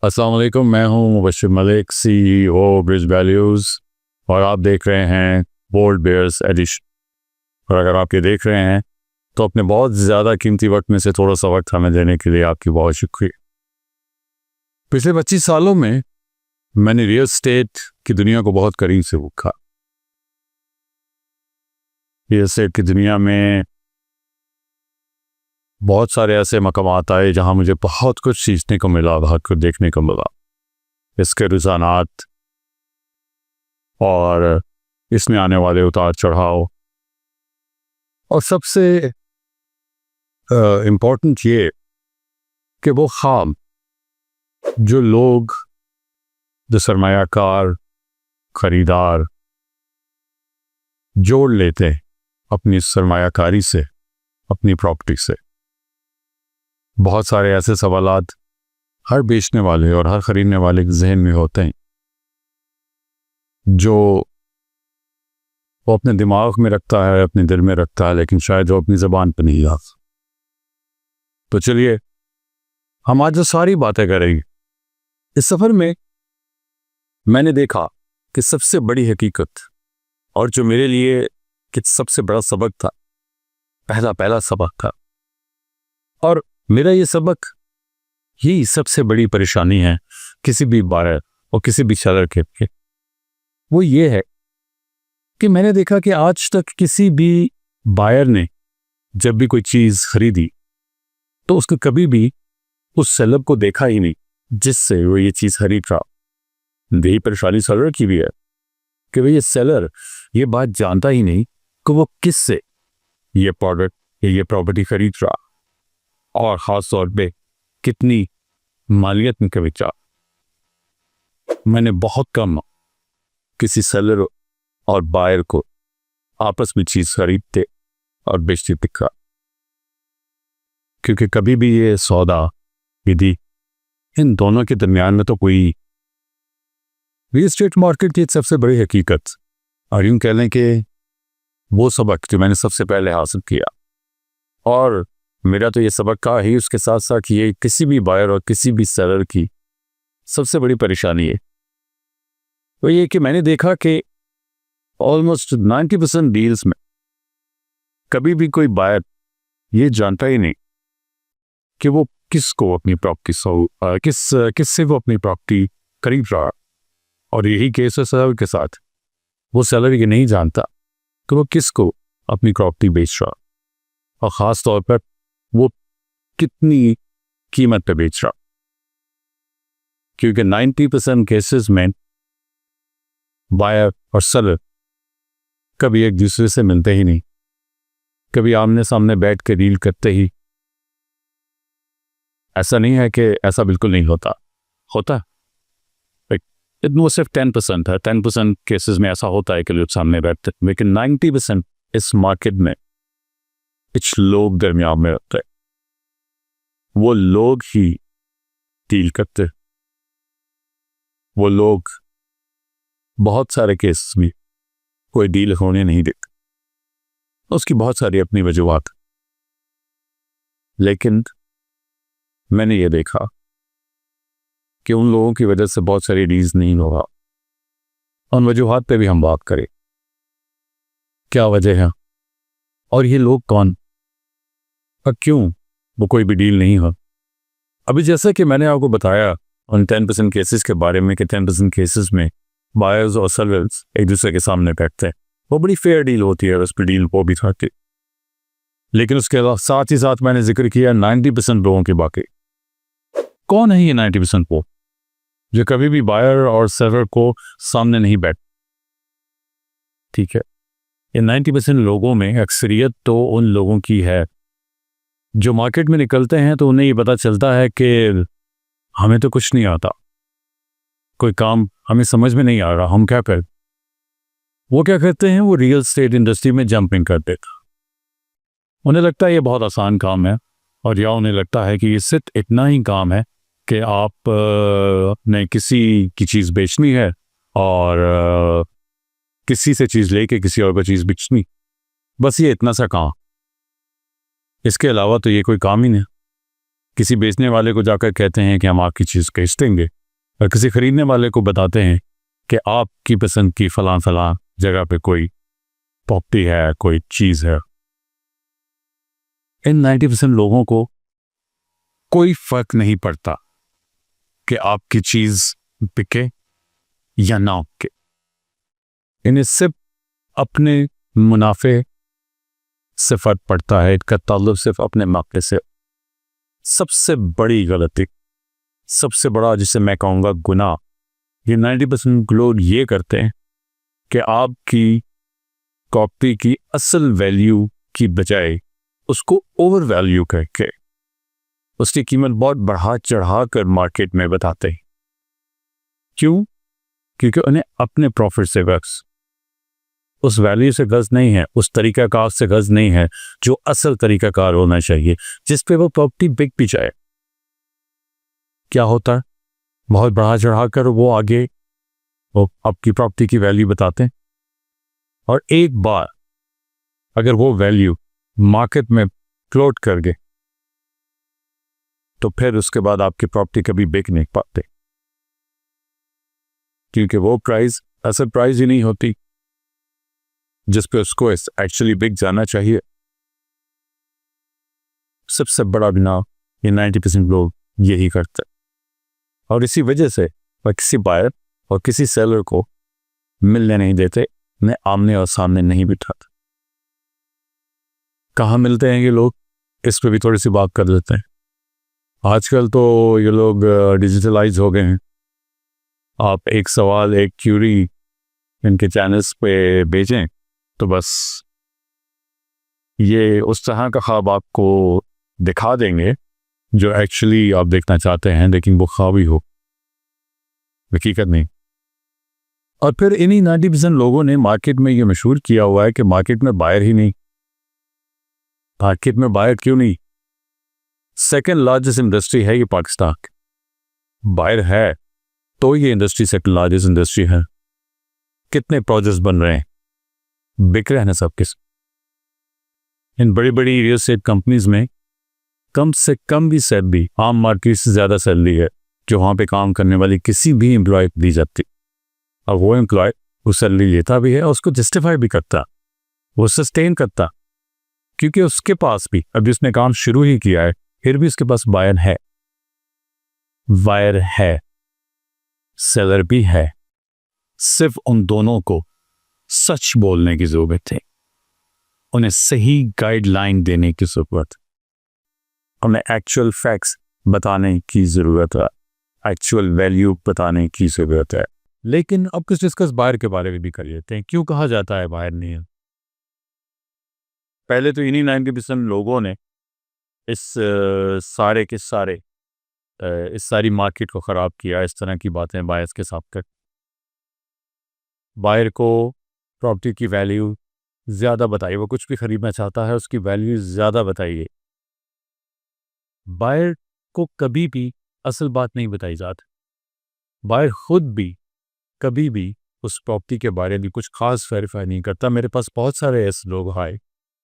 अस्सलाम वालेकुम, मैं हूं Mubashshir Malik, CEO bridge values, और आप देख रहे हैं बोल्ड बेयर्स एडिशन। और अगर आप ये देख रहे हैं तो अपने बहुत ज़्यादा कीमती वक्त में से थोड़ा सा वक्त हमें देने के लिए आपकी बहुत शुक्रिया। पिछले 25 सालों में मैंने रियल एस्टेट की दुनिया को बहुत करीब से देखा। रियल एस्टेट की दुनिया में बहुत सारे ऐसे मकामात आए जहां मुझे बहुत कुछ सीखने को मिला, बहुत कुछ देखने को मिला। इसके रुझानात और इसमें आने वाले उतार चढ़ाव, और सबसे इम्पोर्टेंट ये कि वो ख्वाब जो लोग, जो सरमायाकार खरीदार जोड़ लेते हैं अपनी सरमायाकारी से, अपनी प्रॉपर्टी से। बहुत सारे ऐसे सवालात हर बेचने वाले और हर खरीदने वाले के जहन में होते हैं जो वो अपने दिमाग में रखता है, अपने दिल में रखता है, लेकिन शायद वो अपनी ज़बान पर नहीं आता। तो चलिए हम आज जो सारी बातें करेंगे, इस सफ़र में मैंने देखा कि सबसे बड़ी हकीकत और जो मेरे लिए कि सबसे बड़ा सबक था, पहला सबक था, और मेरा ये सबक यही सबसे बड़ी परेशानी है किसी भी बायर और किसी भी सेलर के, वो ये है कि मैंने देखा कि आज तक किसी भी बायर ने जब भी कोई चीज़ खरीदी तो उसको कभी भी उस सेलर को देखा ही नहीं जिससे वो ये चीज़ खरीद रहा। यही परेशानी सेलर की भी है कि भाई ये सेलर ये बात जानता ही नहीं कि वो किससे ये प्रोडक्ट या ये प्रॉपर्टी खरीद रहा, और ख़ास तौर पे कितनी मालियत में विचार। मैंने बहुत कम किसी सेलर और बायर को आपस में चीज़ खरीदते और बेचते दिखा, क्योंकि कभी भी ये सौदा विधि इन दोनों के दरमियान में तो कोई रियल एस्टेट मार्केट की एक सबसे बड़ी हकीकत, और यूँ कह लें कि वो सबक जो मैंने सबसे पहले हासिल किया, और मेरा तो ये सबक का ही उसके साथ साथ ये किसी भी बायर और किसी भी सेलर की सबसे बड़ी परेशानी है, वो ये कि मैंने देखा कि ऑलमोस्ट 90% डील्स में कभी भी कोई बायर ये जानता ही नहीं कि वो किसको अपनी प्रॉपर्टी किससे वो अपनी प्रॉपर्टी खरीद रहा। और यही केस है सेलर के साथ, वो सेलर ये नहीं जानता कि वो किसको अपनी प्रॉपर्टी बेच रहा, और ख़ास तौर पर वो कितनी कीमत पे बेच रहा, क्योंकि 90% केसेस में बायर और सेलर कभी एक दूसरे से मिलते ही नहीं, कभी आमने सामने बैठ के डील करते ही। ऐसा नहीं है कि ऐसा बिल्कुल नहीं होता वो सिर्फ 10% है। 10% केसेस में ऐसा होता है कि लोग सामने बैठते, लेकिन 90% इस मार्केट में कुछ लोग दरमियान में रहते हैं, वो लोग ही डील करते। वो लोग बहुत सारे केसेस में कोई डील होने नहीं देते, उसकी बहुत सारी अपनी वजूहात, लेकिन मैंने ये देखा कि उन लोगों की वजह से बहुत सारी डील्स नहीं हो रहा। उन वजूहात पे भी हम बात करें, क्या वजह है और ये लोग कौन और क्यों वो कोई भी डील नहीं हो। अभी जैसा कि मैंने आपको बताया उन 10% केसेस के बारे में कि 10% केसेस में बायर्स और सेलर्स एक दूसरे के सामने बैठते हैं, वो बड़ी फेयर डील होती है, उस पर डील वो भी थाती। लेकिन उसके साथ ही साथ मैंने जिक्र किया 90% लोगों के। बाकी कौन है ये 90% वो जो कभी भी बायर और सेलर को सामने नहीं बैठ? ठीक है, ये 90% लोगों में अक्सरियत तो उन लोगों की है जो मार्केट में निकलते हैं तो उन्हें ये पता चलता है कि हमें तो कुछ नहीं आता, कोई काम हमें समझ में नहीं आ रहा, हम क्या करें। वो क्या करते हैं, वो रियल एस्टेट इंडस्ट्री में जंपिंग कर देते। उन्हें लगता है ये बहुत आसान काम है, और या उन्हें लगता है कि ये सिर्फ इतना ही काम है कि आप ने किसी की चीज़ बेचनी है और किसी से चीज़ लेके किसी और को चीज़ बेचनी, बस ये इतना सा काम। इसके अलावा तो ये कोई काम ही नहीं। किसी बेचने वाले को जाकर कहते हैं कि हम आपकी चीज़ बेच देंगे, और किसी खरीदने वाले को बताते हैं कि आपकी पसंद की फलां फलां जगह पे कोई प्रॉपर्टी है, कोई चीज़ है। इन 90% लोगों को कोई फर्क नहीं पड़ता कि आपकी चीज़ बिके या ना बिके। इन्हें सिर्फ अपने मुनाफे से फर्क पड़ता है, इनका ताल्लुक सिर्फ अपने मौके से। सबसे बड़ी गलती, सबसे बड़ा जिसे मैं कहूँगा गुनाह, ये 90% लोग ये करते हैं कि आपकी प्रॉपर्टी की असल वैल्यू की बजाय उसको ओवर वैल्यू करके उसकी कीमत बहुत बढ़ा चढ़ा कर मार्केट में बताते हैं। क्यों? क्योंकि उन्हें अपने प्रॉफिट से गर्ज, उस वैल्यू से गर्ज नहीं है, उस तरीकाकार से गर्ज नहीं है जो असल तरीकाकार होना चाहिए, जिस पे वो प्रॉपर्टी बिक भी जाए। क्या होता है? बहुत बढ़ा चढ़ा कर वो आगे वो आपकी प्रॉपर्टी की वैल्यू बताते हैं, और एक बार अगर वो वैल्यू मार्केट में फ्लोट कर गए तो फिर उसके बाद आपकी प्रॉपर्टी कभी बिक नहीं पाते, क्योंकि वो प्राइस असल प्राइस ही नहीं होती जिस पे उसको एक्चुअली बिक जाना चाहिए। सबसे बड़ा गुनाह ये 90% लोग यही करते हैं, और इसी वजह से वह किसी बायर और किसी सेलर को मिलने नहीं देते, उन्हें आमने और सामने नहीं बिठाते। कहाँ मिलते हैं ये लोग, इस पे भी थोड़ी सी बात कर लेते हैं। आजकल तो ये लोग डिजिटलाइज हो गए हैं। आप एक सवाल, एक क्यूरी इनके चैनल्स पे भेजें तो बस ये उस तरह का ख्वाब आपको दिखा देंगे जो एक्चुअली आप देखना चाहते हैं, लेकिन वो ख्वाब ही हो, हकीकत नहीं। और फिर इन्हीं 90% लोगों ने मार्केट में ये मशहूर किया हुआ है कि मार्केट में बायर ही नहीं। मार्केट में बायर क्यों नहीं? सेकंड लार्जेस्ट इंडस्ट्री है ये पाकिस्तान की, बायर है तो ये इंडस्ट्री सेकंड लार्जेस्ट इंडस्ट्री है। कितने प्रोजेक्ट्स बन रहे हैं, बिक रहे हैं सब किस। इन बड़ी बड़ी रियल एस्टेट कंपनीज में कम से कम भी सैलरी आम मार्केट से ज़्यादा सैलरी है जो वहाँ पे काम करने वाली किसी भी एम्प्लॉय को दी जाती, और वो एम्प्लॉय वो सैलरी लेता भी है और उसको जस्टिफाई भी करता, वो सस्टेन करता, क्योंकि उसके पास भी अभी उसने काम शुरू ही किया है, फिर भी उसके पास बायर है, वायर है, सेलर भी है। सिर्फ उन दोनों को सच बोलने की जरूरत है, उन्हें सही गाइडलाइन देने की जरूरत, उन्हें एक्चुअल फैक्ट्स बताने की जरूरत है, एक्चुअल वैल्यू बताने की जरूरत है। लेकिन अब कुछ डिस्कस बायर के बारे में भी कर लेते हैं। क्यों कहा जाता है बायर नहीं है? पहले तो इन्हीं 90% लोगों ने इस सारे के सारे इस सारी मार्केट को ख़राब किया, इस तरह की बातें बायर्स के साथ कर। बायर को प्रॉपर्टी की वैल्यू ज़्यादा बताइए, वो कुछ भी ख़रीदना चाहता है उसकी वैल्यू ज़्यादा बताइए। बायर को कभी भी असल बात नहीं बताई जाती। बायर ख़ुद भी कभी भी उस प्रॉपर्टी के बारे में कुछ ख़ास वेरीफाई नहीं करता। मेरे पास बहुत सारे ऐसे लोग आए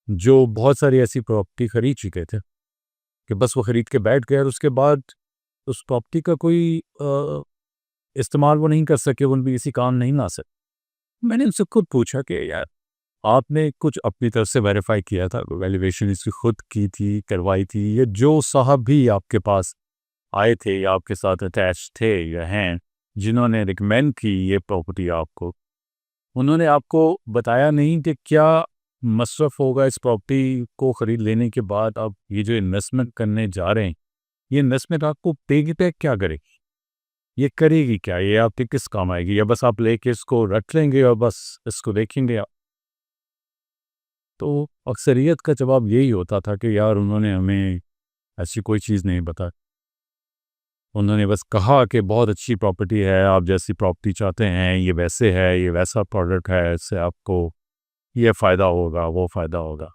जो बहुत सारी ऐसी प्रॉपर्टी ख़रीद चुके थे कि बस वो ख़रीद के बैठ गए और उसके बाद उस प्रॉपर्टी का कोई इस्तेमाल वो नहीं कर सके, वो भी किसी काम नहीं ला सके। मैंने उनसे खुद पूछा कि यार आपने कुछ अपनी तरफ से वेरीफाई किया था, वैल्यूएशन इसकी खुद की थी, करवाई थी, या जो साहब भी आपके पास आए थे या आपके साथ अटैच थे या हैं जिन्होंने रिकमेंड की ये प्रॉपर्टी आपको, उन्होंने आपको बताया नहीं कि क्या मसरफ़ होगा इस प्रॉपर्टी को ख़रीद लेने के बाद? आप ये जो इन्वेस्टमेंट करने जा रहे हैं, ये इन्वेस्टमेंट आपको देगी पे क्या करेगी, ये करेगी क्या, ये आपके किस काम आएगी, या बस आप लेके इसको रख लेंगे और बस इसको देखेंगे आप? तो अक्सरियत का जवाब यही होता था कि यार उन्होंने हमें ऐसी कोई चीज़ नहीं बताई, उन्होंने बस कहा कि बहुत अच्छी प्रॉपर्टी है, आप जैसी प्रॉपर्टी चाहते हैं ये वैसे है, ये वैसा प्रोडक्ट है, इससे आपको ये फ़ायदा होगा, वो फ़ायदा होगा।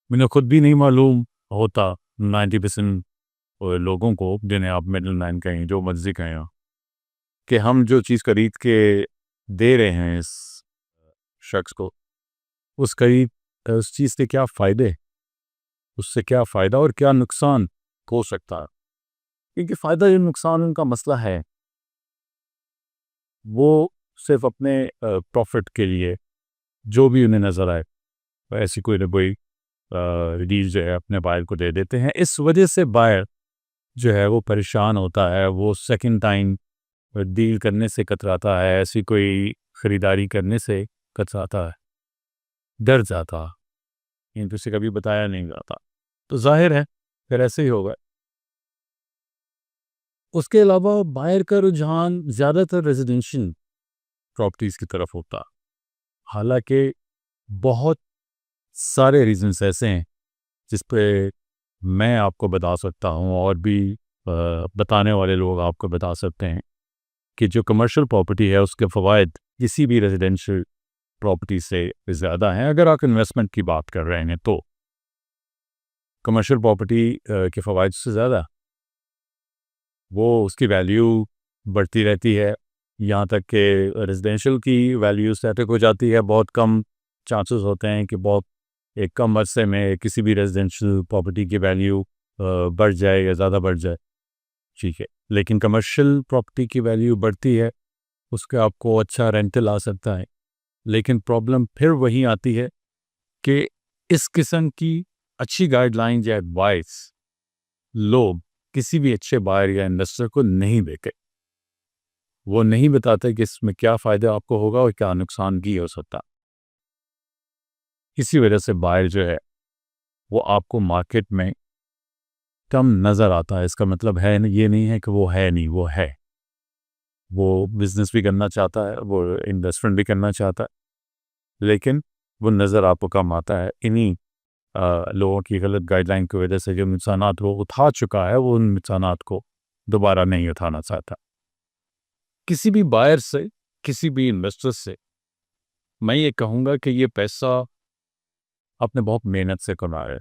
मुझे खुद भी नहीं मालूम होता 90% लोगों को, जिन्हें आप मिडिल मैन कहें, जो मर्जी कहें आप, कि हम जो चीज़ खरीद के दे रहे हैं इस शख्स को, उस चीज़ के क्या फ़ायदे, उससे क्या फ़ायदा और क्या नुकसान हो सकता है, क्योंकि फ़ायदा या नुकसान उनका मसला है, वो सिर्फ अपने प्रॉफिट के लिए जो भी उन्हें नज़र आए ऐसी कोई ना कोई रिलीज जो है अपने बायर को दे देते हैं। इस वजह से बायर जो है वो परेशान होता है, वो सेकंड टाइम डील करने से कतराता है, ऐसी कोई ख़रीदारी करने से कतराता है, डर जाता, इन तो से कभी बताया नहीं जाता, तो जाहिर है फिर ऐसे ही होगा। उसके अलावा बायर का रुझान ज़्यादातर रेजिडेंशियल प्रॉपर्टीज़ की तरफ होता है, हालांकि बहुत सारे रीजंस ऐसे हैं जिस पे मैं आपको बता सकता हूँ और भी बताने वाले लोग आपको बता सकते हैं कि जो कमर्शियल प्रॉपर्टी है उसके फ़वाइद किसी भी रेजिडेंशियल प्रॉपर्टी से ज़्यादा हैं। अगर आप इन्वेस्टमेंट की बात कर रहे हैं तो कमर्शियल प्रॉपर्टी के फ़वाइद से ज़्यादा वो उसकी वैल्यू बढ़ती रहती है, यहाँ तक कि रेजिडेंशियल की वैल्यू स्टैटिक हो जाती है। बहुत कम चांसेस होते हैं कि बहुत एक कम अरसे में किसी भी रेजिडेंशियल प्रॉपर्टी की वैल्यू बढ़ जाए या ज़्यादा बढ़ जाए, ठीक है। लेकिन कमर्शियल प्रॉपर्टी की वैल्यू बढ़ती है, उसके आपको अच्छा रेंटल आ सकता है, लेकिन प्रॉब्लम फिर वही आती है कि इस किस्म की अच्छी गाइडलाइन या एडवाइस लोग किसी भी अच्छे बायर या इन्वेस्टर को नहीं देते। वो नहीं बताते कि इसमें क्या फ़ायदा आपको होगा और क्या नुकसान भी हो सकता। इसी वजह से बायर जो है वो आपको मार्केट में कम नज़र आता है। इसका मतलब है ये नहीं है कि वो है नहीं, वो है, वो बिज़नेस भी करना चाहता है, वो इन्वेस्टमेंट भी करना चाहता है, लेकिन वो नज़र आपको कम आता है। इन्हीं लोगों की गलत गाइडलाइन की वजह से जो नुकसानात वो उठा चुका है वो उन नुकसानात को दोबारा नहीं उठाना चाहता। किसी भी बायर से, किसी भी इन्वेस्टर से मैं ये कहूँगा कि ये पैसा आपने बहुत मेहनत से कमाया है,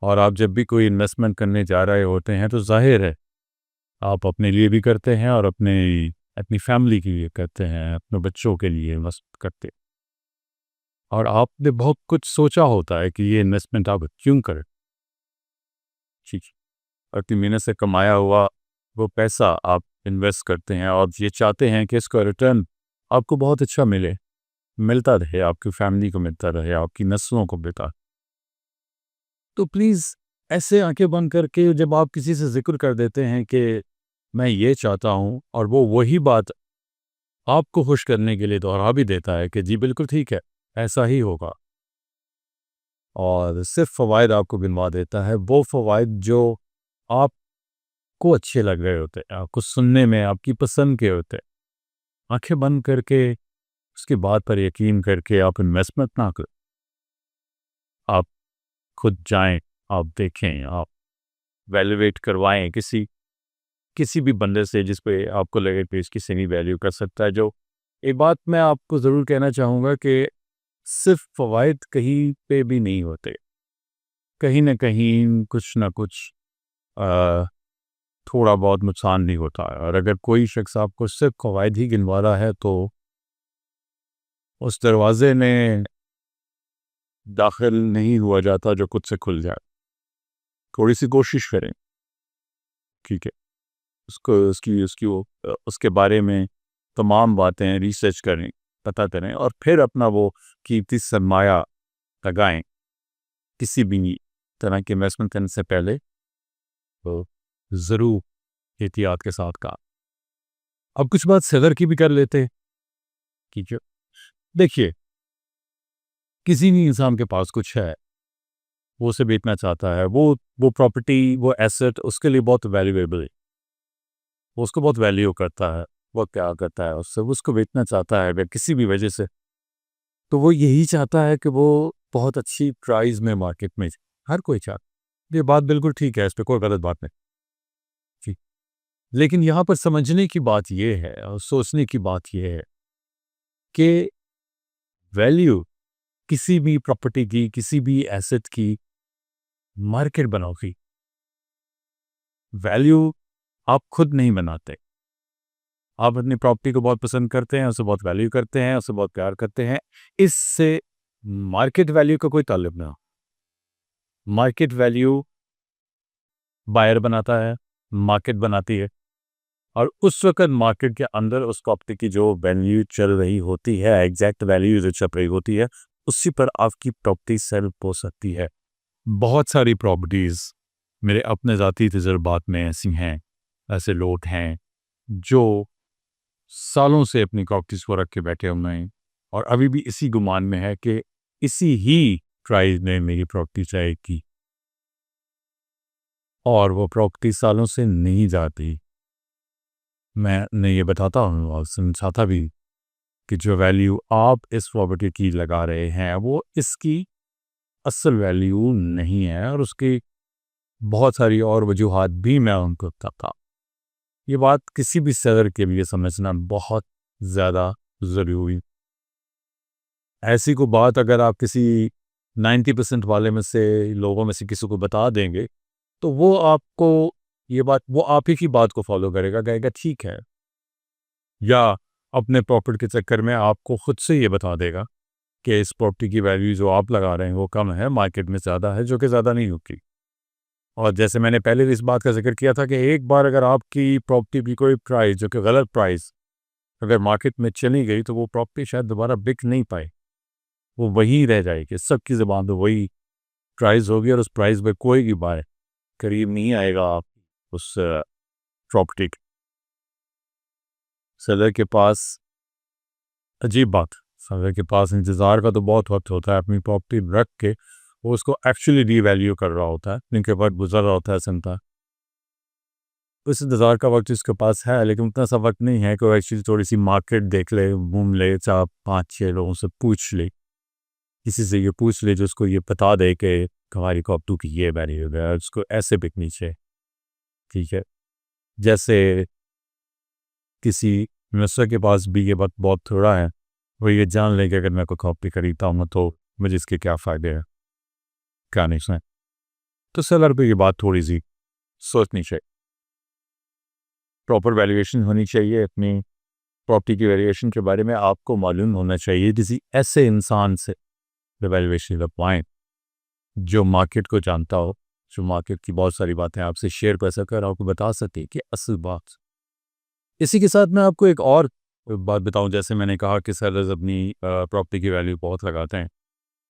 और आप जब भी कोई इन्वेस्टमेंट करने जा रहे होते हैं तो जाहिर है आप अपने लिए भी करते हैं और अपनी अपनी फैमिली के लिए करते हैं, अपने बच्चों के लिए इन्वेस्ट करते हैं, और आपने बहुत कुछ सोचा होता है कि ये इन्वेस्टमेंट आप क्यों करें। ठीक है, अपनी मेहनत से कमाया हुआ वो पैसा आप इन्वेस्ट करते हैं और ये चाहते हैं कि इसका रिटर्न आपको बहुत अच्छा मिले, मिलता रहे, आपकी फैमिली को मिलता रहे, आपकी नस्लों को मिलता। तो प्लीज़ ऐसे आंखें बंद करके जब आप किसी से जिक्र कर देते हैं कि मैं ये चाहता हूँ, और वो वही बात आपको खुश करने के लिए दोहरा भी देता है कि जी बिल्कुल ठीक है, ऐसा ही होगा, और सिर्फ फ़वाइद आपको गिनवा देता है, वो फ़वाइद जो आपको अच्छे लग रहे होते हैं, आपको सुनने में आपकी पसंद के होते हैं, आंखें बंद करके उसकी बात पर यकीन करके आप इन्वेस्टमेंट ना करें। आप खुद जाएं, आप देखें, आप वैल्यूएट करवाएं किसी किसी भी बंदे से जिस पे आपको लगे कि इसकी सही वैल्यू कर सकता है। जो एक बात मैं आपको ज़रूर कहना चाहूँगा कि सिर्फ फ़वाइद कहीं पे भी नहीं होते, कहीं ना कहीं कुछ ना कुछ अ, थोड़ा बहुत नुकसान भी होता है, और अगर कोई शख्स आपको सिर्फ फ़वाइद ही गिनवा रहा है तो उस दरवाजे में दाखिल नहीं हुआ जाता जो खुद से खुल जाए। थोड़ी सी कोशिश करें, ठीक है, उसको उसकी उसकी वो उसके बारे में तमाम बातें रिसर्च करें, पता करें, और फिर अपना वो कीमती सरमाया लगाएं किसी भी तरह के इन्वेस्टमेंट करने से पहले। तो ज़रूर एहतियात के साथ का। अब कुछ बात सेलर की भी कर लेते हैं, ठीक है। देखिए, किसी भी इंसान के पास कुछ है, वो उसे बेचना चाहता है, वो प्रॉपर्टी, वो एसेट उसके लिए बहुत वैल्यूएबल है, वो उसको बहुत वैल्यू करता है, वो क्या करता है उससे, वो उसको बेचना चाहता है अगर किसी भी वजह से, तो वो यही चाहता है कि वो बहुत अच्छी प्राइस में मार्केट में जाए। हर कोई चाहता है, ये बात बिल्कुल ठीक है, इस पर कोई गलत बात नहीं, ठीक। लेकिन यहाँ पर समझने की बात यह है और सोचने की बात यह है कि वैल्यू किसी भी प्रॉपर्टी की, किसी भी एसेट की मार्केट बनाओगी, वैल्यू आप खुद नहीं बनाते। आप अपनी प्रॉपर्टी को बहुत पसंद करते हैं, उसे बहुत वैल्यू करते हैं, उसे बहुत प्यार करते हैं, इससे मार्केट वैल्यू का कोई ताल्लुक ना हो। मार्केट वैल्यू बायर बनाता है, मार्केट बनाती है, और उस वक्त मार्केट के अंदर उस प्रॉपर्टी की जो वैल्यू चल रही होती है, एग्जैक्ट वैल्यू जो चल रही होती है, उसी पर आपकी प्रॉपर्टी सेल हो सकती है। बहुत सारी प्रॉपर्टीज़ मेरे अपने ज़ाती तजुर्बात में ऐसी हैं, ऐसे लोग हैं जो सालों से अपनी प्रॉपर्टीज़ को रख के बैठे हुए हैं और अभी भी इसी गुमान में है कि इसी ही प्राइस में मेरी प्रॉपर्टी जाएगी, और वो प्रॉपर्टी सालों से नहीं जाती। मैं उन्हें ये बताता हूँ और समझाता भी कि जो वैल्यू आप इस प्रॉपर्टी की लगा रहे हैं वो इसकी असल वैल्यू नहीं है, और उसकी बहुत सारी और वजूहात भी मैं उनको बताता। ये बात किसी भी सेलर के लिए समझना बहुत ज़्यादा ज़रूरी। ऐसी कोई बात अगर आप किसी 90% वाले में से लोगों में से किसी को बता देंगे, तो वो आपको ये बात, वो आप ही की बात को फॉलो करेगा, कहेगा ठीक है, या अपने प्रॉपर्टी के चक्कर में आपको खुद से ये बता देगा कि इस प्रॉपर्टी की वैल्यू जो आप लगा रहे हैं वो कम है, मार्केट में ज़्यादा है, जो कि ज़्यादा नहीं होती। और जैसे मैंने पहले भी इस बात का जिक्र किया था कि एक बार अगर आपकी प्रॉपर्टी की कोई प्राइस जो कि गलत प्राइस अगर मार्केट में चली गई, तो वो प्रॉपर्टी शायद दोबारा बिक नहीं पाए, वो वहीं रह जाएगी, सबकी ज़बान तो वही प्राइस होगी, और उस प्राइस पे कोई भी बाय करीब नहीं आएगा आप उस प्रॉपर्टी के। सेलर के पास अजीब बात, सेलर के पास इंतज़ार का तो बहुत वक्त होता है, अपनी प्रॉपर्टी रख के वो उसको एक्चुअली रीवैल्यू कर रहा होता है, जिनके बाद गुजर रहा होता है संता। उस इंतज़ार का वक्त इसके पास है, लेकिन उतना सा वक्त नहीं है कि वो एक्चुअली थोड़ी सी मार्केट देख ले, घूम ले, 4-5-6 लोगों से पूछ ले, किसी से ये पूछ ले जो उसको ये बता दे कि हमारी प्रॉपर्टी की ये वैल्यू है, उसको ऐसे बिकनी चाहिए। ठीक है, जैसे किसी इन्वेस्टर के पास भी ये बात बहुत थोड़ा है, वो ये जान ले कि अगर मैं कोई प्रॉपर्टी खरीदता हूँ तो मुझे इसके क्या फ़ायदे हैं, क्या नहीं है। तो सेलर पे ये बात थोड़ी सी सोचनी चाहिए। प्रॉपर वैल्यूएशन होनी चाहिए, अपनी प्रॉपर्टी की वैल्यूएशन के बारे में आपको मालूम होना चाहिए किसी ऐसे इंसान से वैल्यूएशन लगवाएं जो मार्केट को जानता हो, जो मार्केट की बहुत सारी बातें आपसे शेयर कर सके और आपको बता सके कि असल बात। इसी के साथ मैं आपको एक और बात बताऊं, जैसे मैंने कहा कि सेलर्स अपनी प्रॉपर्टी की वैल्यू बहुत लगाते हैं।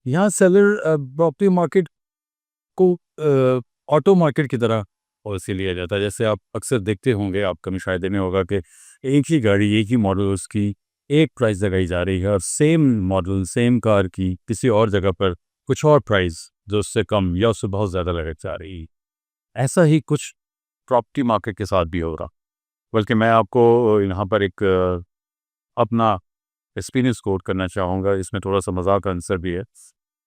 यहाँ सेलर प्रॉपर्टी मार्केट को ऑटो मार्केट की तरह पॉलिसी लिया जाता है। जैसे आप अक्सर देखते होंगे, आपका मुशाहिदे में होगा कि एक ही गाड़ी, एक ही मॉडल, उसकी एक प्राइस लगाई जा रही है, और सेम मॉडल, सेम कार की किसी और जगह पर कुछ और प्राइस जो उससे कम या उससे बहुत ज़्यादा लगाई जा रही है। ऐसा ही कुछ प्रॉपर्टी मार्केट के साथ भी होगा। बल्कि मैं आपको यहाँ पर एक अपना एक्सपीरियंस कोट करना चाहूँगा, इसमें थोड़ा सा मजाक का आंसर भी है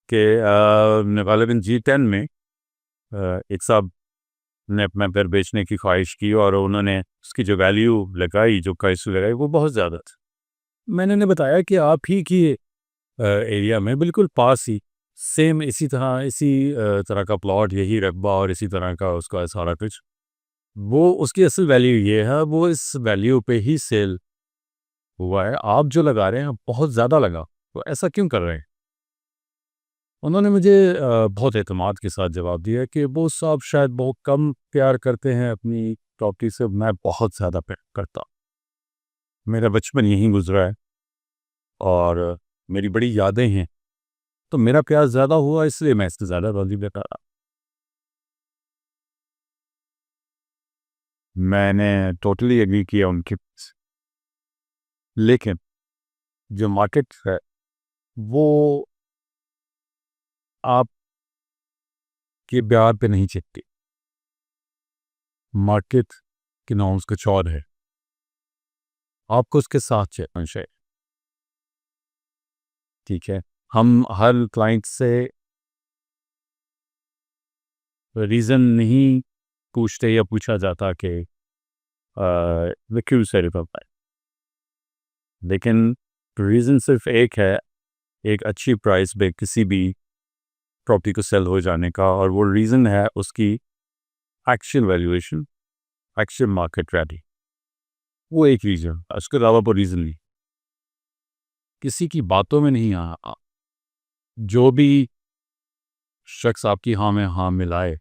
कि गालिबन G10 में एक साहब ने अपना घर बेचने की ख्वाहिश की, और उन्होंने उसकी जो वैल्यू लगाई, जो प्राइस लगाई, वो बहुत ज़्यादा था। मैंने उन्हें बताया कि आप ही की एरिया में बिल्कुल पास ही सेम इसी तरह का प्लॉट, यही रकबा और इसी तरह का उसका सारा कुछ, वो उसकी असल वैल्यू ये है, वो इस वैल्यू पे ही सेल हुआ है, आप जो लगा रहे हैं बहुत ज़्यादा लगा, तो ऐसा क्यों कर रहे हैं। उन्होंने मुझे बहुत एतमाद के साथ जवाब दिया कि वो साहब शायद बहुत कम प्यार करते हैं अपनी प्रॉपर्टी से, मैं बहुत ज़्यादा प्यार करता, मेरा बचपन यहीं गुजरा है और मेरी बड़ी यादें हैं, तो मेरा प्यार ज़्यादा हुआ, इसलिए मैं इससे ज़्यादा वैल्यू देता रहा। मैंने टोटली एग्री किया उनकी बात से। लेकिन जो मार्केट है वो आपके प्यार पे नहीं चिपती। मार्केट के नॉर्म्स कुछ और है, आपको उसके साथ चलना चाहिए। ठीक है, हम हर क्लाइंट से रीज़न नहीं पूछते या पूछा जाता कि वे क्यों सेल कर पाए, लेकिन रीज़न सिर्फ एक है, एक अच्छी प्राइस पे किसी भी प्रॉपर्टी को सेल हो जाने का, और वो रीज़न है उसकी actual valuation, actual market value. वो एक रीज़न, उसके अलावा वो रीज़न नहीं, किसी की बातों में नहीं आ। जो भी शख्स आपकी हाँ में हाँ मिलाए,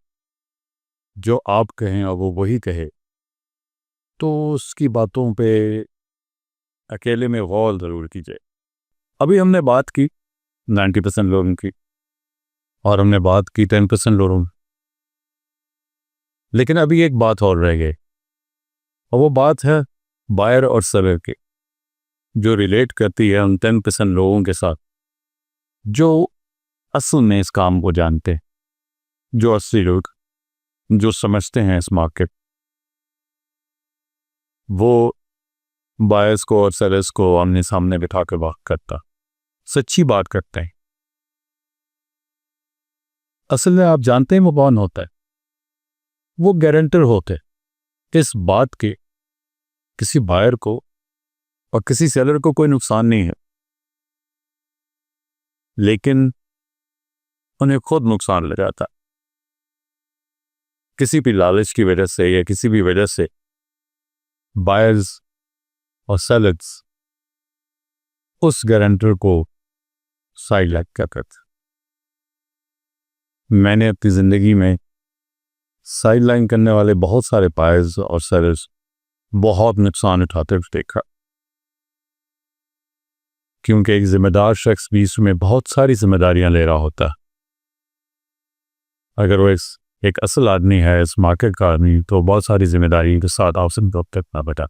जो आप कहें और वो वही कहे, तो उसकी बातों पे अकेले में गौर ज़रूर कीजिए। अभी हमने बात की 90% लोगों की और हमने बात की 10% लोगों की, लेकिन अभी एक बात और रह गई और वो बात है बायर और सेलर की, जो रिलेट करती है उन 10% लोगों के साथ जो असल में इस काम को जानते हैं, जो असली लोग जो समझते हैं इस मार्केट, वो बायर्स को और सेलर्स को आमने सामने बिठा कर बात करता, सच्ची बात करते हैं। असल में आप जानते हैं वो कौन होता है? वो गारंटर होते हैं इस बात के किसी बायर को और किसी सेलर को कोई नुकसान नहीं है, लेकिन उन्हें खुद नुकसान लग जाता है किसी भी लालच की वजह से या किसी भी वजह से। बायर्स और सेलर्स उस गारंटर को साइड लाइन क्या करते। मैंने अपनी ज़िंदगी में साइड लाइन करने वाले बहुत सारे बायर्स और सेलर्स बहुत नुकसान उठाते हुए देखा, क्योंकि एक जिम्मेदार शख्स भी इसमें बहुत सारी जिम्मेदारियां ले रहा होता है। अगर वो एक असल आदमी है, इस मार्केट का आदमी, तो बहुत सारी जिम्मेदारी के साथ आपसे करना बेटा।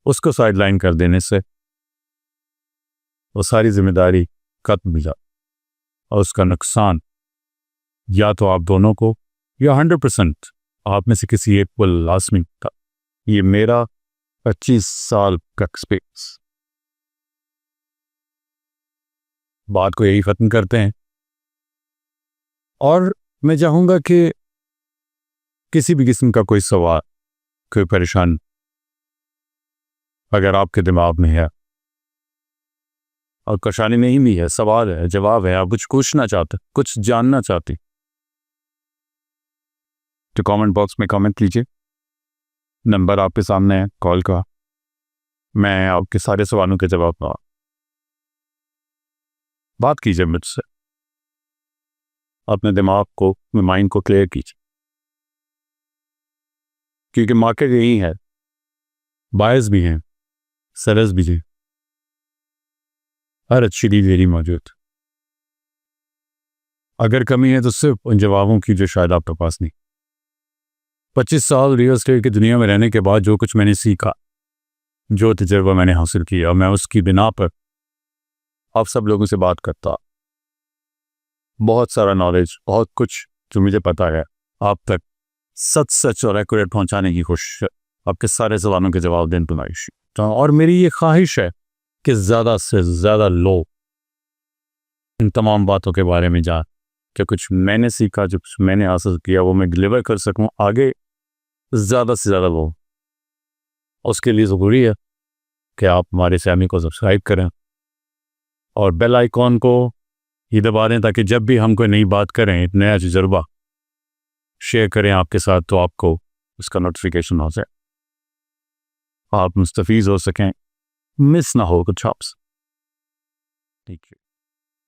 उसको साइड लाइन कर देने से वो सारी जिम्मेदारी खत्म हो जाती और उसका नुकसान या तो आप दोनों को या 100% आप में से किसी एक को लाजमी था। ये मेरा 25 साल का एक्सपीरियंस। बात को यही ख़त्म करते हैं और मैं चाहूँगा कि किसी भी किस्म का कोई सवाल, कोई परेशान अगर आपके दिमाग में है और परेशानी नहीं भी है, सवाल है, जवाब है, आप कुछ पूछना चाहते, कुछ जानना चाहते, तो कमेंट बॉक्स में कमेंट कीजिए। नंबर आपके सामने है कॉल का, मैं आपके सारे सवालों के जवाब दूंगा। बात कीजिए मुझसे, अपने दिमाग को, अपने माइंड को क्लियर कीजिए, क्योंकि मार्केट यही है, बायर्स भी हैं, सेलर्स भी हैं, हर अच्छी चीज़ यही मौजूद। अगर कमी है तो सिर्फ उन जवाबों की जो शायद आपके पास नहीं। 25 साल रियल एस्टेट की दुनिया में रहने के बाद जो कुछ मैंने सीखा, जो तजुर्बा मैंने हासिल किया, और मैं उसकी बिना पर आप सब लोगों से बात करता, बहुत सारा नॉलेज, बहुत कुछ जो मुझे पता है आप तक सच और एक्यूरेट पहुंचाने की कोशिश, आपके सारे सवालों के जवाब देने तुम्हारी। और मेरी ये ख्वाहिश है कि ज़्यादा से ज़्यादा लोग इन तमाम बातों के बारे में जान कि कुछ मैंने सीखा, जो कुछ मैंने हासिल किया वो मैं डिलीवर कर सकूं आगे ज़्यादा से ज़्यादा लोग। उसके लिए ज़रूरी है कि आप हमारे चैनल को सब्सक्राइब करें और बेल आइकॉन को ये दबा दें, ताकि जब भी हम कोई नई बात करें, एक नया तजुर्बा शेयर करें आपके साथ, तो आपको उसका नोटिफिकेशन हो जाए, आप मुस्तफ़ीज़ हो सकें, मिस ना हो कुछ आपसे। ठीक है।